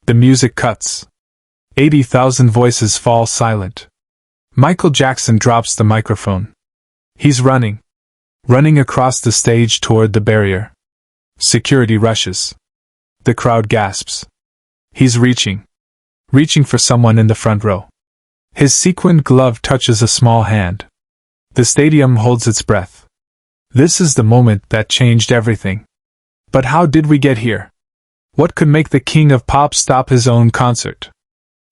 The music cuts. 80,000 voices fall silent. Michael Jackson drops the microphone. He's running across the stage toward the barrier. Security rushes. The crowd gasps. He's reaching for someone in the front row. His sequined glove touches a small hand. The stadium holds its breath. This is the moment that changed everything. But how did we get here? What could make the king of pop stop his own concert?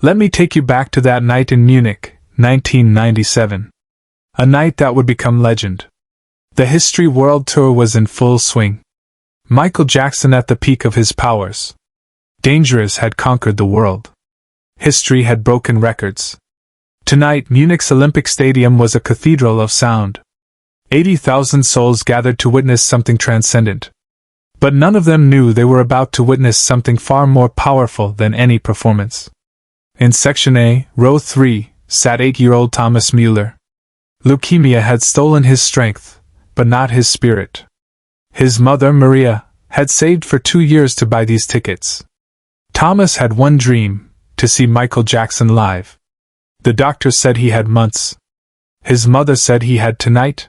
Let me take you back to that night in Munich, 1997. A night that would become legend. The History World Tour was in full swing. Michael Jackson at the peak of his powers. Dangerous had conquered the world. History had broken records. Tonight, Munich's Olympic Stadium was a cathedral of sound. 80,000 souls gathered to witness something transcendent. But none of them knew they were about to witness something far more powerful than any performance. In Section A, Row 3, sat 8-year-old Thomas Mueller. Leukemia had stolen his strength, but not his spirit. His mother, Maria, had saved for 2 years to buy these tickets. Thomas had one dream, to see Michael Jackson live. The doctor said he had months. His mother said he had tonight.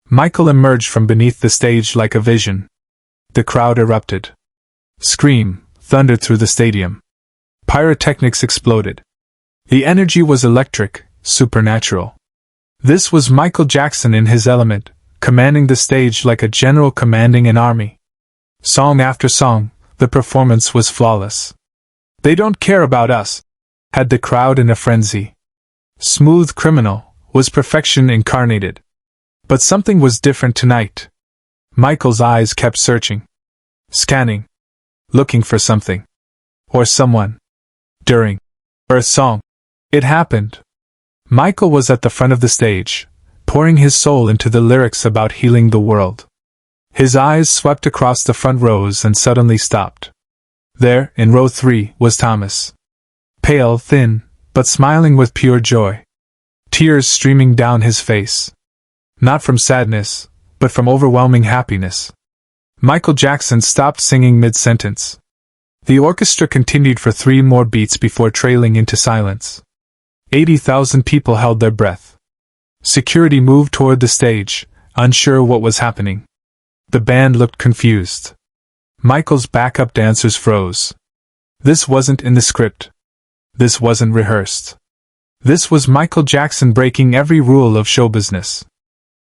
Michael emerged from beneath the stage like a vision. The crowd erupted. Scream thundered through the stadium. Pyrotechnics exploded. The energy was electric, supernatural. This was Michael Jackson in his element, commanding the stage like a general commanding an army. Song after song, the performance was flawless. "They don't care about us," had the crowd in a frenzy. "Smooth Criminal" was perfection incarnated. But something was different tonight. Michael's eyes kept searching, scanning, looking for something. Or someone. During a song. It happened. Michael was at the front of the stage, pouring his soul into the lyrics about healing the world. His eyes swept across the front rows and suddenly stopped. There, in row 3, was Thomas. Pale, thin, but smiling with pure joy. Tears streaming down his face. Not from sadness, but from overwhelming happiness. Michael Jackson stopped singing mid-sentence. The orchestra continued for 3 more beats before trailing into silence. 80,000 people held their breath. Security moved toward the stage, unsure what was happening. The band looked confused. Michael's backup dancers froze. This wasn't in the script. This wasn't rehearsed. This was Michael Jackson breaking every rule of show business.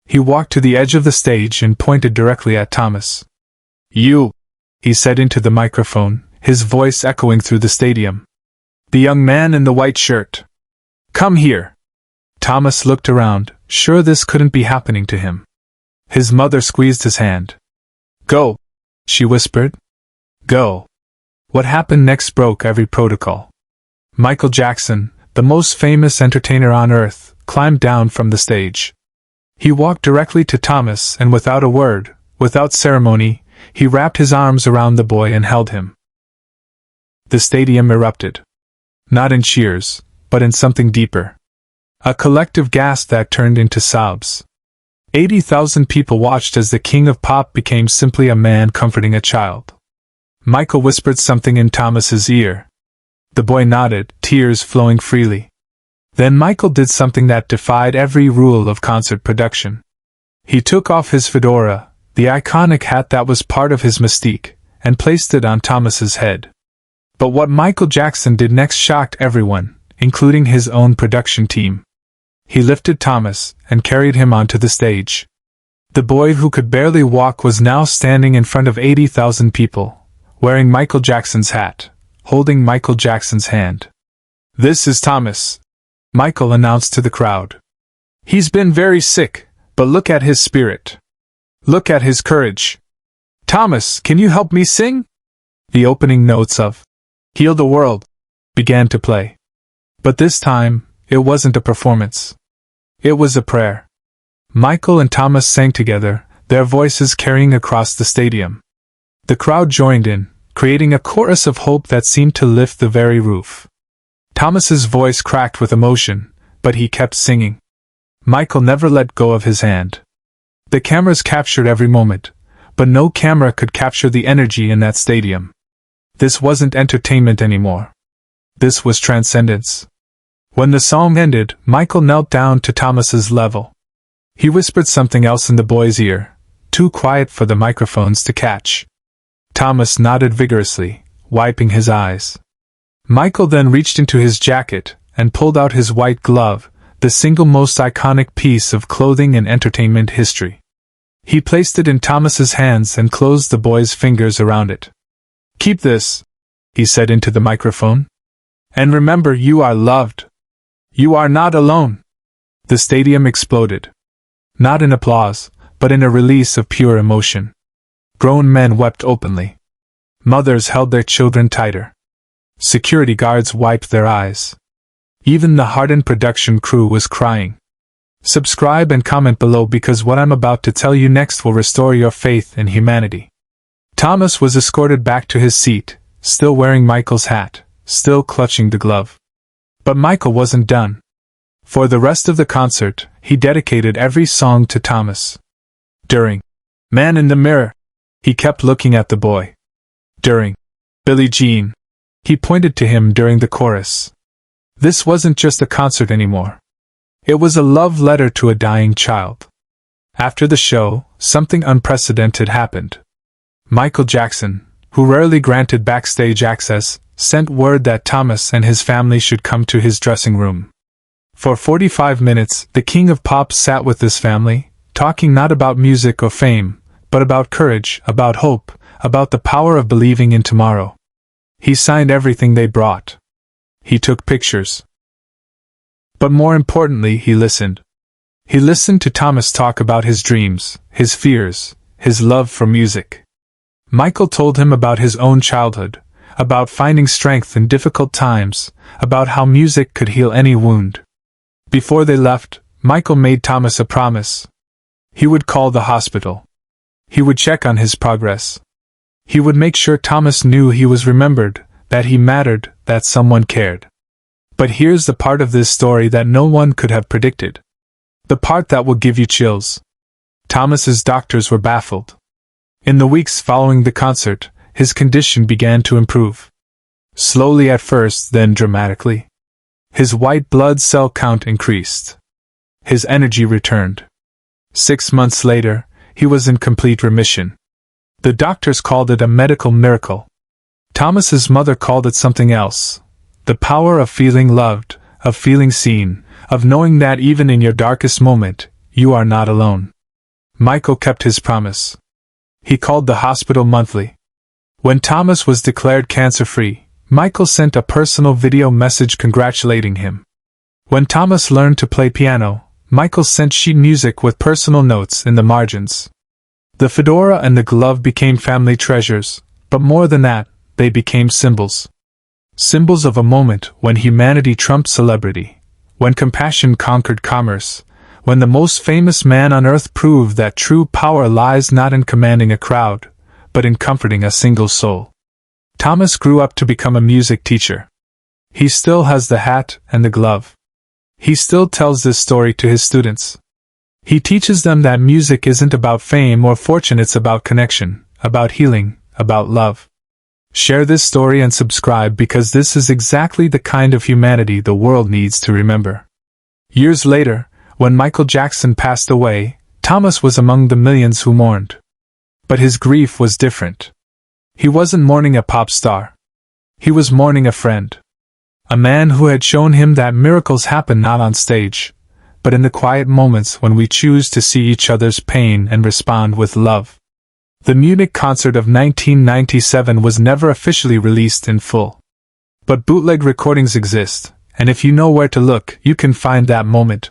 He walked to the edge of the stage and pointed directly at Thomas. "You," he said into the microphone, his voice echoing through the stadium. "The young man in the white shirt. Come here." Thomas looked around, sure this couldn't be happening to him. His mother squeezed his hand. "Go," she whispered. "Go." What happened next broke every protocol. Michael Jackson, the most famous entertainer on earth, climbed down from the stage. He walked directly to Thomas and without a word, without ceremony, he wrapped his arms around the boy and held him. The stadium erupted. Not in cheers, but in something deeper. A collective gasp that turned into sobs. 80,000 people watched as the king of pop became simply a man comforting a child. Michael whispered something in Thomas's ear. The boy nodded, tears flowing freely. Then Michael did something that defied every rule of concert production. He took off his fedora, the iconic hat that was part of his mystique, and placed it on Thomas's head. But what Michael Jackson did next shocked everyone, including his own production team. He lifted Thomas and carried him onto the stage. The boy who could barely walk was now standing in front of 80,000 people, wearing Michael Jackson's hat, holding Michael Jackson's hand. "This is Thomas," Michael announced to the crowd. "He's been very sick, but look at his spirit. Look at his courage. Thomas, can you help me sing?" The opening notes of "Heal the World" began to play. But this time, it wasn't a performance. It was a prayer. Michael and Thomas sang together, their voices carrying across the stadium. The crowd joined in, creating a chorus of hope that seemed to lift the very roof. Thomas's voice cracked with emotion, but he kept singing. Michael never let go of his hand. The cameras captured every moment, but no camera could capture the energy in that stadium. This wasn't entertainment anymore. This was transcendence. When the song ended, Michael knelt down to Thomas's level. He whispered something else in the boy's ear, too quiet for the microphones to catch. Thomas nodded vigorously, wiping his eyes. Michael then reached into his jacket and pulled out his white glove, the single most iconic piece of clothing in entertainment history. He placed it in Thomas's hands and closed the boy's fingers around it. "Keep this," he said into the microphone. "And remember, you are loved. You are not alone." The stadium exploded. Not in applause, but in a release of pure emotion. Grown men wept openly. Mothers held their children tighter. Security guards wiped their eyes. Even the hardened production crew was crying. Subscribe and comment below because what I'm about to tell you next will restore your faith in humanity. Thomas was escorted back to his seat, still wearing Michael's hat, still clutching the glove. But Michael wasn't done. For the rest of the concert, he dedicated every song to Thomas. During "Man in the Mirror," he kept looking at the boy. During "Billie Jean," he pointed to him during the chorus. This wasn't just a concert anymore. It was a love letter to a dying child. After the show, something unprecedented happened. Michael Jackson, who rarely granted backstage access, sent word that Thomas and his family should come to his dressing room. For 45 minutes, the king of pop sat with his family, talking not about music or fame, but about courage, about hope, about the power of believing in tomorrow. He signed everything they brought. He took pictures. But more importantly, he listened. He listened to Thomas talk about his dreams, his fears, his love for music. Michael told him about his own childhood, about finding strength in difficult times, about how music could heal any wound. Before they left, Michael made Thomas a promise. He would call the hospital. He would check on his progress. He would make sure Thomas knew he was remembered, that he mattered, that someone cared. But here's the part of this story that no one could have predicted. The part that will give you chills. Thomas's doctors were baffled. In the weeks following the concert, his condition began to improve. Slowly at first, then dramatically. His white blood cell count increased. His energy returned. 6 months later, he was in complete remission. The doctors called it a medical miracle. Thomas's mother called it something else. The power of feeling loved, of feeling seen, of knowing that even in your darkest moment, you are not alone. Michael kept his promise. He called the hospital monthly. When Thomas was declared cancer-free, Michael sent a personal video message congratulating him. When Thomas learned to play piano, Michael sent sheet music with personal notes in the margins. The fedora and the glove became family treasures, but more than that, they became symbols. Symbols of a moment when humanity trumped celebrity, when compassion conquered commerce, when the most famous man on earth proved that true power lies not in commanding a crowd, but in comforting a single soul. Thomas grew up to become a music teacher. He still has the hat and the glove. He still tells this story to his students. He teaches them that music isn't about fame or fortune, it's about connection, about healing, about love. Share this story and subscribe because this is exactly the kind of humanity the world needs to remember. Years later, when Michael Jackson passed away, Thomas was among the millions who mourned. But his grief was different. He wasn't mourning a pop star. He was mourning a friend. A man who had shown him that miracles happen not on stage, but in the quiet moments when we choose to see each other's pain and respond with love. The Munich concert of 1997 was never officially released in full. But bootleg recordings exist, and if you know where to look, you can find that moment.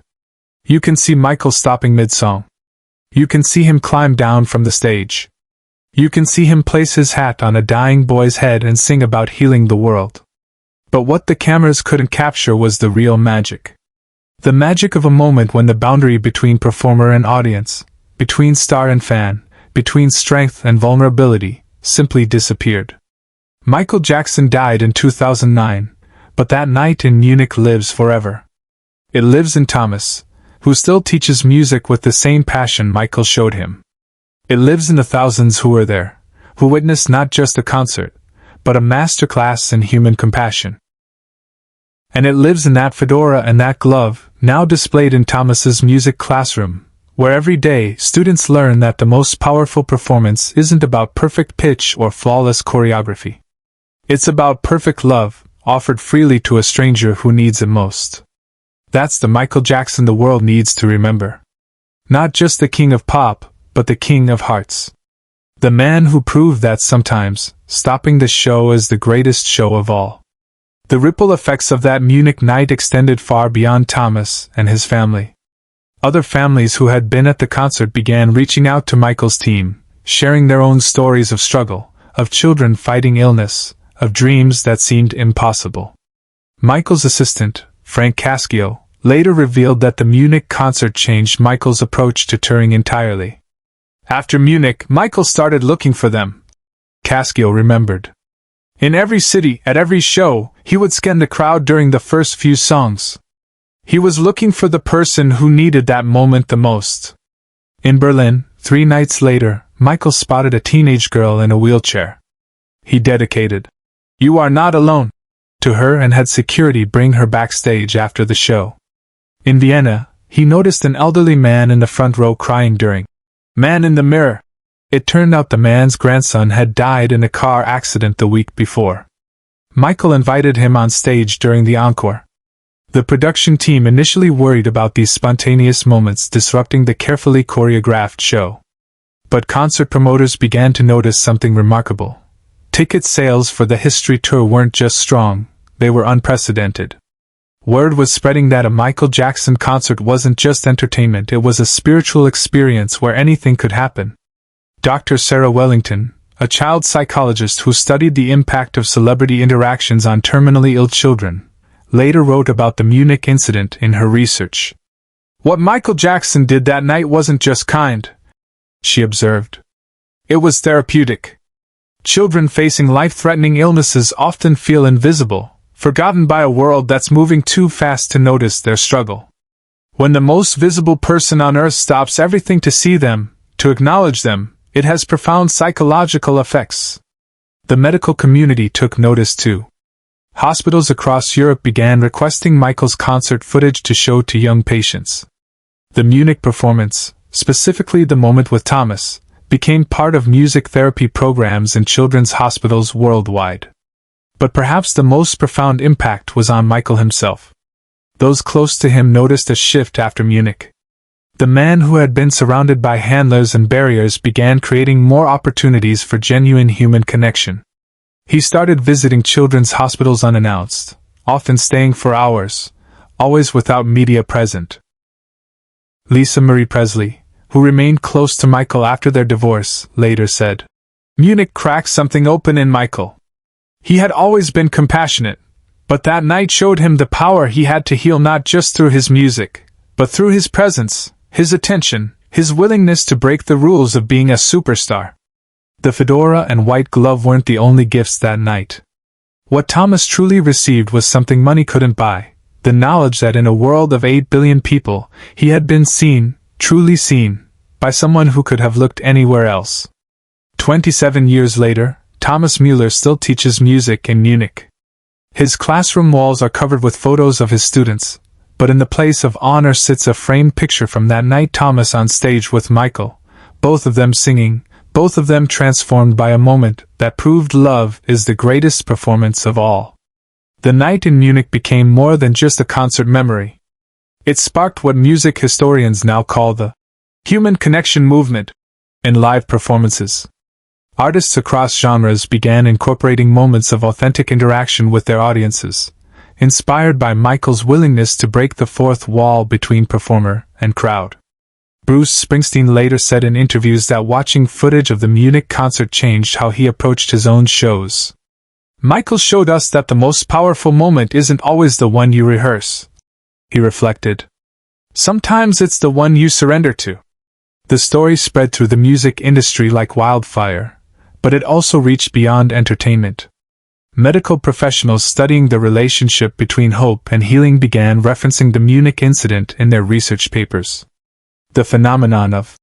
You can see Michael stopping mid-song. You can see him climb down from the stage. You can see him place his hat on a dying boy's head and sing about healing the world. But what the cameras couldn't capture was the real magic. The magic of a moment when the boundary between performer and audience, between star and fan, between strength and vulnerability, simply disappeared. Michael Jackson died in 2009, but that night in Munich lives forever. It lives in Thomas, who still teaches music with the same passion Michael showed him. It lives in the thousands who were there, who witnessed not just a concert, but a masterclass in human compassion. And it lives in that fedora and that glove, now displayed in Thomas's music classroom, where every day students learn that the most powerful performance isn't about perfect pitch or flawless choreography. It's about perfect love, offered freely to a stranger who needs it most. That's the Michael Jackson the world needs to remember. Not just the king of pop, but the king of hearts. The man who proved that sometimes, stopping the show is the greatest show of all. The ripple effects of that Munich night extended far beyond Thomas and his family. Other families who had been at the concert began reaching out to Michael's team, sharing their own stories of struggle, of children fighting illness, of dreams that seemed impossible. Michael's assistant, Frank Caschio, later revealed that the Munich concert changed Michael's approach to touring entirely. After Munich, Michael started looking for them. Caschio remembered. In every city, at every show, he would scan the crowd during the first few songs. He was looking for the person who needed that moment the most. In Berlin, 3 nights later, Michael spotted a teenage girl in a wheelchair. He dedicated, "You are not alone," to her and had security bring her backstage after the show. In Vienna, he noticed an elderly man in the front row crying during Man in the Mirror. It turned out the man's grandson had died in a car accident the week before. Michael invited him on stage during the encore. The production team initially worried about these spontaneous moments disrupting the carefully choreographed show. But concert promoters began to notice something remarkable. Ticket sales for the History Tour weren't just strong, they were unprecedented. Word was spreading that a Michael Jackson concert wasn't just entertainment, it was a spiritual experience where anything could happen. Dr. Sarah Wellington, a child psychologist who studied the impact of celebrity interactions on terminally ill children, later wrote about the Munich incident in her research. "What Michael Jackson did that night wasn't just kind," she observed. "It was therapeutic. Children facing life-threatening illnesses often feel invisible, forgotten by a world that's moving too fast to notice their struggle. When the most visible person on earth stops everything to see them, to acknowledge them, it has profound psychological effects." The medical community took notice too. Hospitals across Europe began requesting Michael's concert footage to show to young patients. The Munich performance, specifically the moment with Thomas, became part of music therapy programs in children's hospitals worldwide. But perhaps the most profound impact was on Michael himself. Those close to him noticed a shift after Munich. The man who had been surrounded by handlers and barriers began creating more opportunities for genuine human connection. He started visiting children's hospitals unannounced, often staying for hours, always without media present. Lisa Marie Presley, who remained close to Michael after their divorce, later said, "Munich cracked something open in Michael. He had always been compassionate, but that night showed him the power he had to heal not just through his music, but through his presence, his attention, his willingness to break the rules of being a superstar." The fedora and white glove weren't the only gifts that night. What Thomas truly received was something money couldn't buy, the knowledge that in a world of 8 billion people, he had been seen, truly seen, by someone who could have looked anywhere else. 27 years later, Thomas Mueller still teaches music in Munich. His classroom walls are covered with photos of his students, but in the place of honor sits a framed picture from that night, Thomas on stage with Michael, both of them singing, both of them transformed by a moment that proved love is the greatest performance of all. The night in Munich became more than just a concert memory. It sparked what music historians now call the human connection movement in live performances. Artists across genres began incorporating moments of authentic interaction with their audiences, inspired by Michael's willingness to break the fourth wall between performer and crowd. Bruce Springsteen later said in interviews that watching footage of the Munich concert changed how he approached his own shows. "Michael showed us that the most powerful moment isn't always the one you rehearse," he reflected. "Sometimes it's the one you surrender to." The story spread through the music industry like wildfire, but it also reached beyond entertainment. Medical professionals studying the relationship between hope and healing began referencing the Munich incident in their research papers. The phenomenon of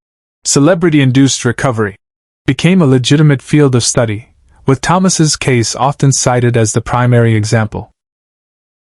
celebrity-induced recovery became a legitimate field of study, with Thomas's case often cited as the primary example.